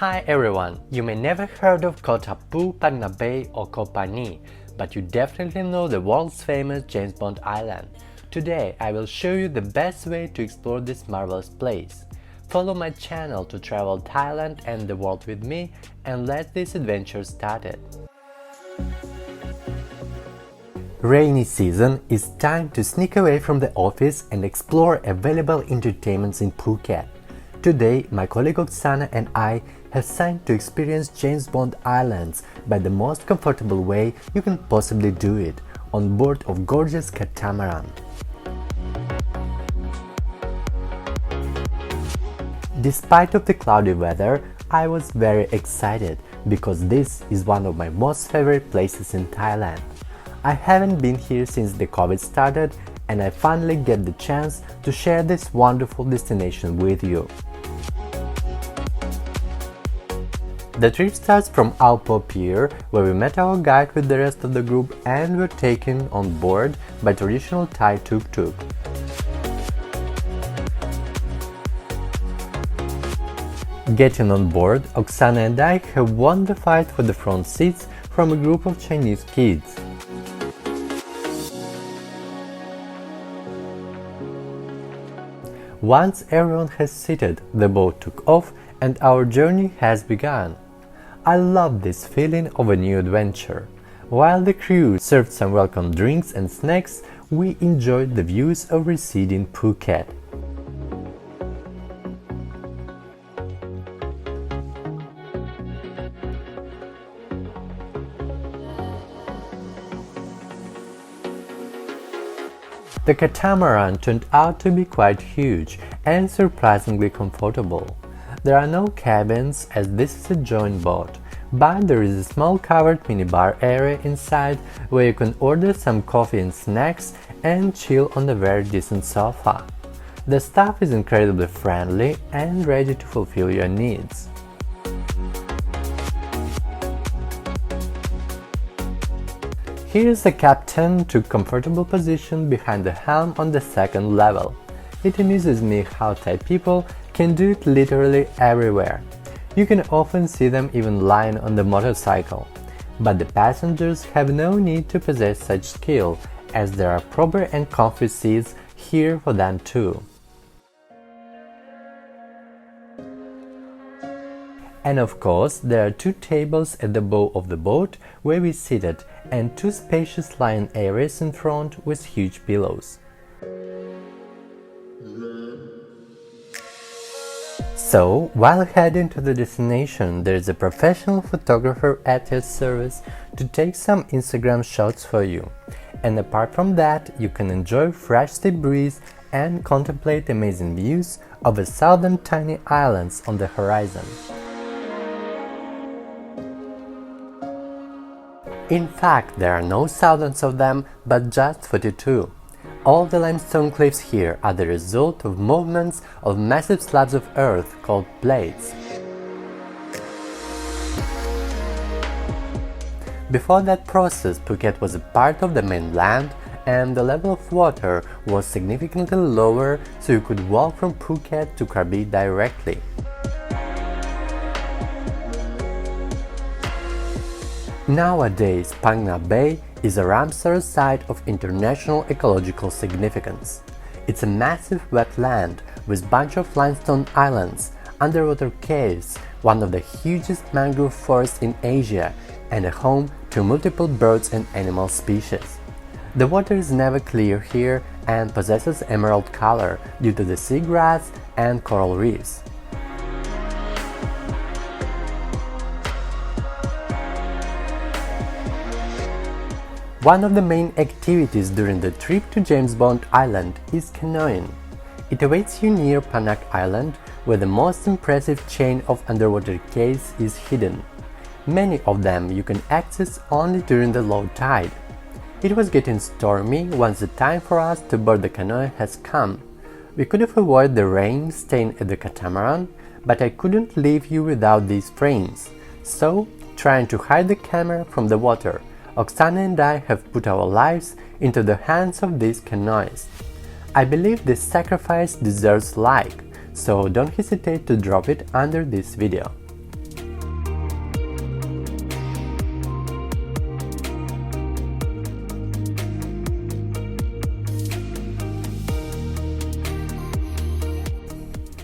Hi everyone, you may never heard of Koh Phang Nga Bay or Koh Panyee, but you definitely know the world's famous James Bond Island. Today I will show you the best way to explore this marvelous place. Follow my channel to travel Thailand and the world with me and let this adventure started. Rainy season is time to sneak away from the office and explore available entertainments in Phuket. Today, my colleague Oksana and I have signed to experience James Bond Islands by the most comfortable way you can possibly do it, on board of gorgeous Catamaran. Despite of the cloudy weather, I was very excited because this is one of my most favorite places in Thailand. I haven't been here since the COVID started and I finally get the chance to share this wonderful destination with you. The trip starts from Unported Pier, where we met our guide with the rest of the group and were taken on board by traditional Thai tuk-tuk. Getting on board, Oksana and I have won the fight for the front seats from a group of Chinese kids. Once everyone has seated, the boat took off and our journey has begun. I love this feeling of a new adventure. While the crew served some welcome drinks and snacks, we enjoyed the views of receding Phuket. The catamaran turned out to be quite huge and surprisingly comfortable. There are no cabins as this is a joint boat, but there is a small covered minibar area inside where you can order some coffee and snacks and chill on a very decent sofa. The staff is incredibly friendly and ready to fulfill your needs. Here the captain took comfortable position behind the helm on the second level. It amuses me how Thai people can do it literally everywhere. You can often see them even lying on the motorcycle. But the passengers have no need to possess such skill, as there are proper and comfy seats here for them too. And of course, there are two tables at the bow of the boat where we seated and two spacious lying areas in front with huge pillows. So, while heading to the destination, there is a professional photographer at your service to take some Instagram shots for you. And apart from that, you can enjoy fresh sea breeze and contemplate amazing views of the southern tiny islands on the horizon. In fact, there are no thousands of them, but just 42. All the limestone cliffs here are the result of movements of massive slabs of earth called plates. Before that process, Phuket was a part of the mainland and the level of water was significantly lower, so you could walk from Phuket to Krabi directly. Nowadays, Phang Nga Bay is a Ramsar site of international ecological significance. It's a massive wetland with bunch of limestone islands, underwater caves, one of the hugest mangrove forests in Asia, and a home to multiple birds and animal species. The water is never clear here and possesses emerald color due to the seagrass and coral reefs. One of the main activities during the trip to James Bond Island is canoeing. It awaits you near Panak Island, where the most impressive chain of underwater caves is hidden. Many of them you can access only during the low tide. It was getting stormy once the time for us to board the canoe has come. We could have avoided the rain staying at the catamaran, but I couldn't leave you without these frames. So, trying to hide the camera from the water, Oksana and I have put our lives into the hands of these canoeists. I believe this sacrifice deserves like, so don't hesitate to drop it under this video.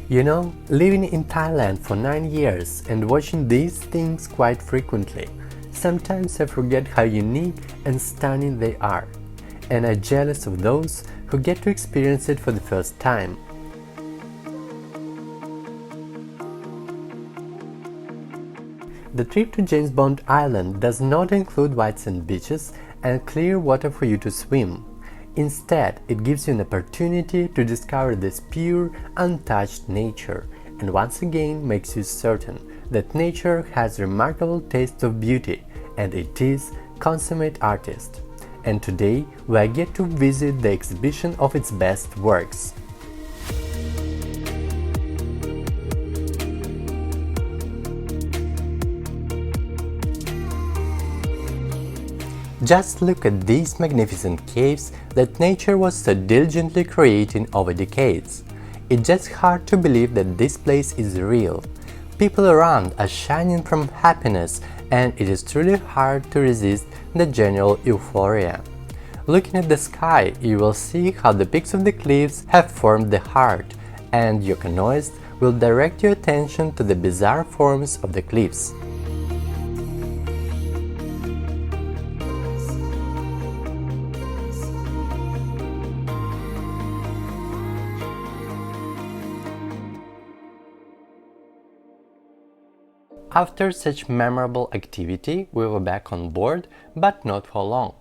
You know, living in Thailand for 9 years and watching these things quite frequently, sometimes I forget how unique and stunning they are, and I'm jealous of those who get to experience it for the first time. The trip to James Bond Island does not include white sand beaches and clear water for you to swim. Instead, it gives you an opportunity to discover this pure, untouched nature, and once again makes you certain that nature has remarkable taste of beauty, and it is consummate artist. And today, we get to visit the exhibition of its best works. Just look at these magnificent caves that nature was so diligently creating over decades. It's just hard to believe that this place is real. People around are shining from happiness, and it is truly hard to resist the general euphoria. Looking at the sky, you will see how the peaks of the cliffs have formed the heart, and your canoeist will direct your attention to the bizarre forms of the cliffs. After such memorable activity, we were back on board, but not for long.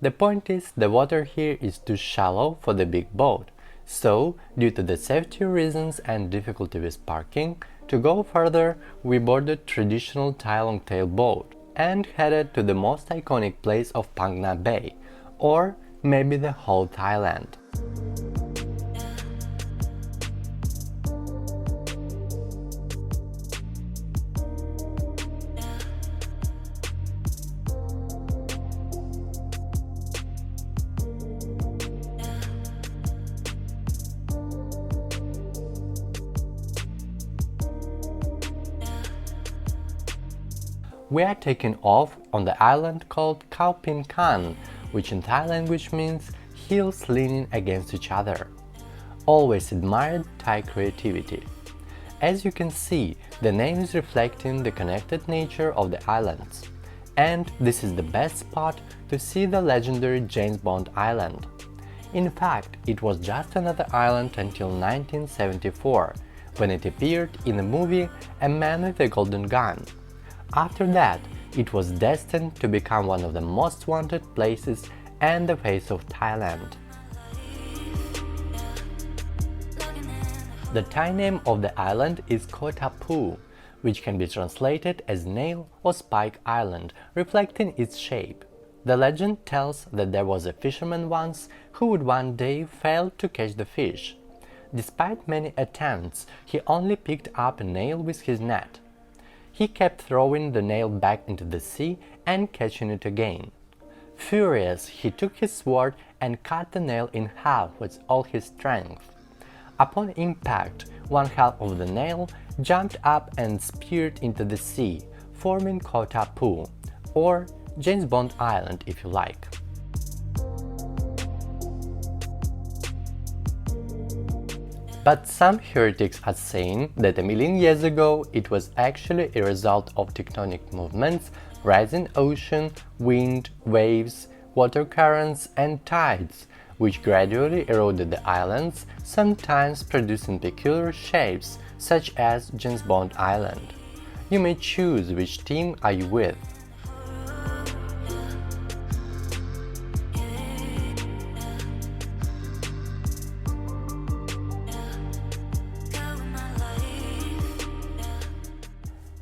The point is, the water here is too shallow for the big boat, so, due to the safety reasons and difficulty with parking, to go further, we boarded traditional Thai longtail boat and headed to the most iconic place of Phang Nga Bay, or maybe the whole Thailand. We are taking off on the island called Koh Panyee, which in Thai language means hills leaning against each other. Always admired Thai creativity. As you can see, the name is reflecting the connected nature of the islands. And this is the best spot to see the legendary James Bond Island. In fact, it was just another island until 1974, when it appeared in the movie A Man with a Golden Gun. After that, it was destined to become one of the most wanted places and the face of Thailand. The Thai name of the island is Koh Panyee, which can be translated as Nail or Spike Island, reflecting its shape. The legend tells that there was a fisherman once who would one day fail to catch the fish. Despite many attempts, he only picked up a nail with his net. He kept throwing the nail back into the sea and catching it again. Furious, he took his sword and cut the nail in half with all his strength. Upon impact, one half of the nail jumped up and speared into the sea, forming Koh Panyee, or James Bond Island if you like. But some heretics are saying that a million years ago it was actually a result of tectonic movements, rising ocean, wind, waves, water currents and tides, which gradually eroded the islands, sometimes producing peculiar shapes such as James Bond Island. You may choose which team are you with.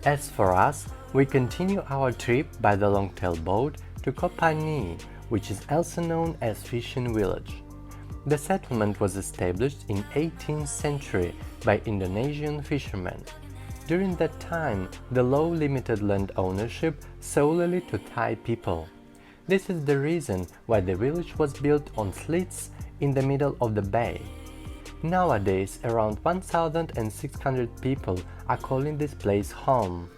As for us, we continue our trip by the longtail boat to Koh Panyee, which is also known as Fishing Village. The settlement was established in 18th century by Indonesian fishermen. During that time, the law limited land ownership solely to Thai people. This is the reason why the village was built on slits in the middle of the bay. Nowadays, around 1,600 people are calling this place home.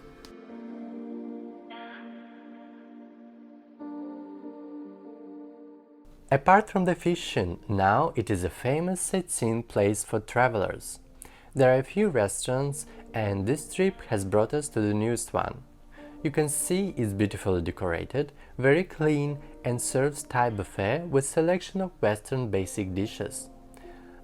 Apart from the fishing, now it is a famous sightseeing place for travelers. There are a few restaurants, and this trip has brought us to the newest one. You can see it's beautifully decorated, very clean, and serves Thai buffet with selection of Western basic dishes.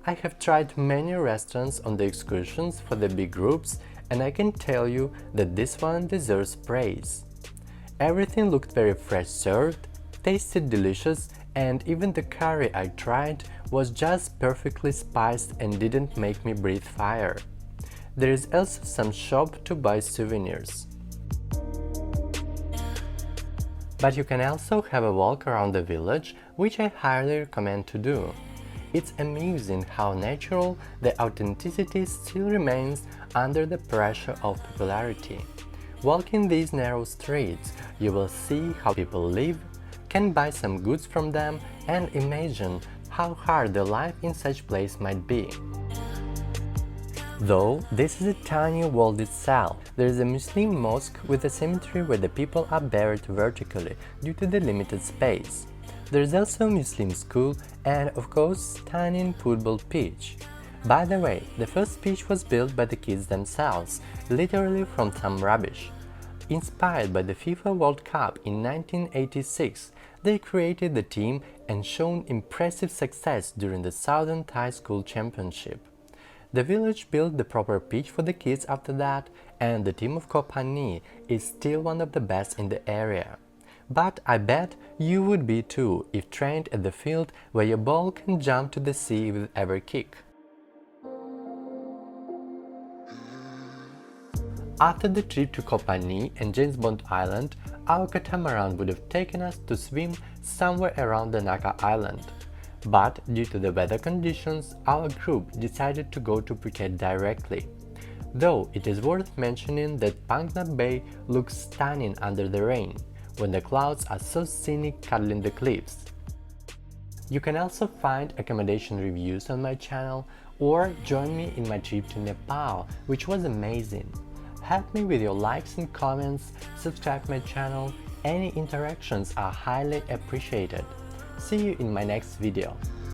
I have tried many restaurants on the excursions for the big groups, and I can tell you that this one deserves praise. Everything looked very fresh served, tasted delicious, and even the curry I tried was just perfectly spiced and didn't make me breathe fire. There is also some shop to buy souvenirs. But you can also have a walk around the village, which I highly recommend to do. It's amusing how natural the authenticity still remains under the pressure of popularity. Walking these narrow streets, you will see how people live, can buy some goods from them, and imagine how hard the life in such place might be. Though this is a tiny world itself, there is a Muslim mosque with a cemetery where the people are buried vertically due to the limited space. There is also a Muslim school and, of course, stunning football pitch. By the way, the first pitch was built by the kids themselves, literally from some rubbish. Inspired by the FIFA World Cup in 1986, they created the team and shown impressive success during the Southern Thai School Championship. The village built the proper pitch for the kids after that, and the team of Koh Panyee is still one of the best in the area. But I bet you would be too if trained at the field where your ball can jump to the sea with every kick. After the trip to Koh Panyee and James Bond Island, our catamaran would have taken us to swim somewhere around the Naka Island. But due to the weather conditions, our group decided to go to Phuket directly. Though it is worth mentioning that Phang Nga Bay looks stunning under the rain, when the clouds are so scenic cuddling the cliffs. You can also find accommodation reviews on my channel or join me in my trip to Nepal, which was amazing. Help me with your likes and comments, subscribe my channel, any interactions are highly appreciated. See you in my next video.